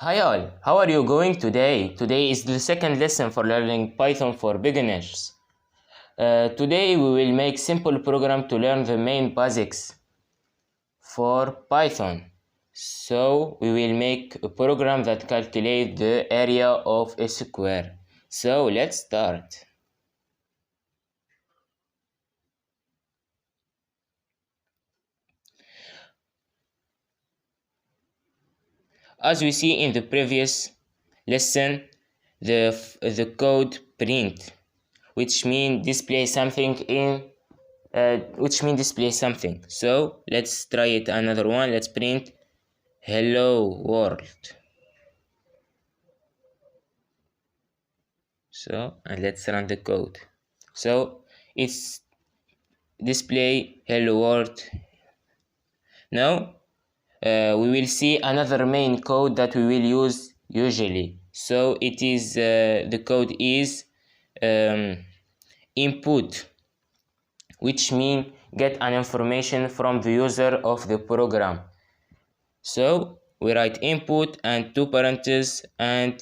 Hi all, how are you going today? Today is the second lesson for learning Python for beginners. Today we will make simple program to learn the main basics for Python. So we will make a program that calculates the area of a square. So let's start. As we see in the previous lesson, the code print, which means display something display something. So let's try it another one. Let's print hello world. So and let's run the code. So it's display hello world. Now we will see another main code that we will use usually. So it is the code is input, which means get an information from the user of the program. So we write input and two parentheses, and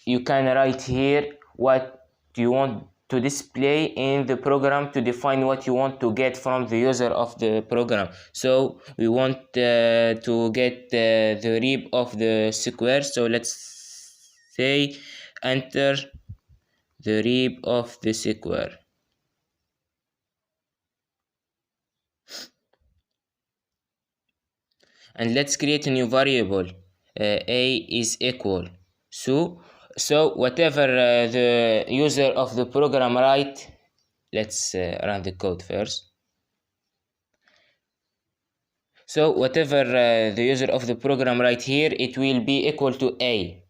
you can write here what you want to display in the program to define what you want to get from the user of the program. So we want to get the rib of the square. So let's say enter the rib of the square. And let's create a new variable. A is equal. So whatever the user of the program write, let's run the code first. So whatever the user of the program write here, it will be equal to A.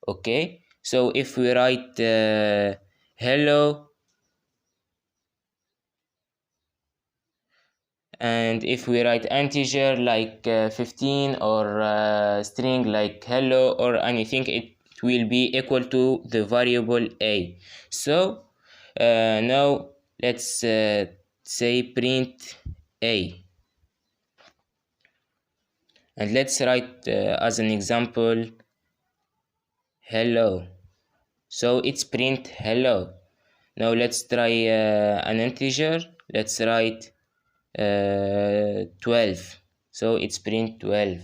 Okay, so if we write hello, and if we write integer like 15 or string like hello or anything, it will be equal to the variable A. So now let's say print A, and let's write as an example hello. So it's print hello. Now let's try an integer. Let's write 12. So it's print 12.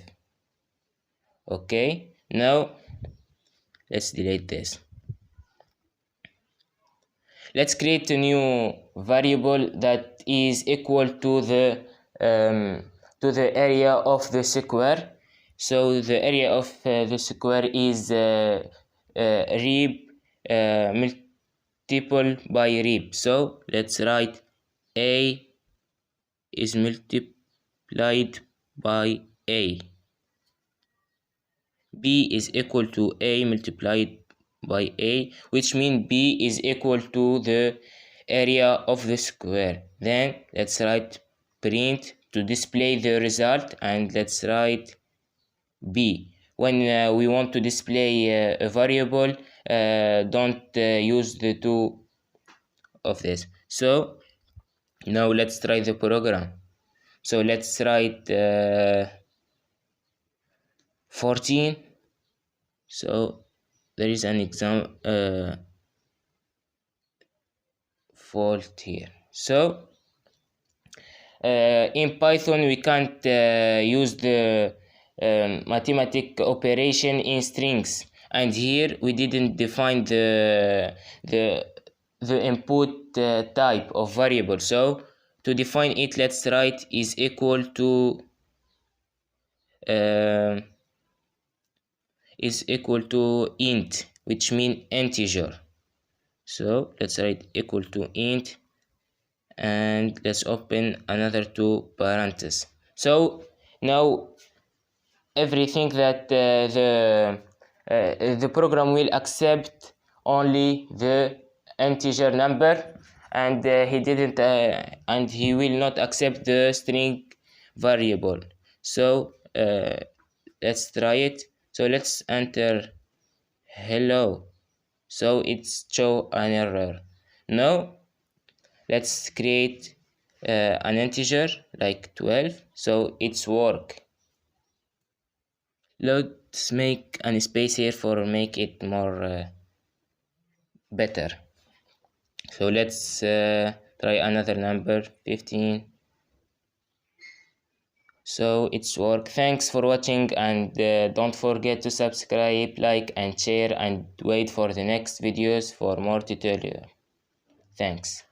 Okay, now let's delete this. Let's create a new variable that is equal to the area of the square. So the area of the square is rib multiple by rib. So let's write A is multiplied by A. B is equal to A multiplied by A, which means B is equal to the area of the square. Then let's write print to display the result, and let's write B. When we want to display a variable, don't use the two of this. So now let's try the program. So let's write 14. So there is an fault here. So in Python we can't use the mathematic operation in strings, and here we didn't define the input type of variable. So to define it, let's write is equal to int, which means integer. So let's write equal to int, and let's open another two parentheses. So now everything that the program will accept only the integer number, and he will not accept the string variable. So let's try it. So let's enter hello. So it's show an error. Now let's create an integer like 12. So it's work. let's make an space here for make it more better. So let's try another number, 15. So it's work. Thanks for watching, and don't forget to subscribe, like and share, and wait for the next videos for more tutorial. Thanks.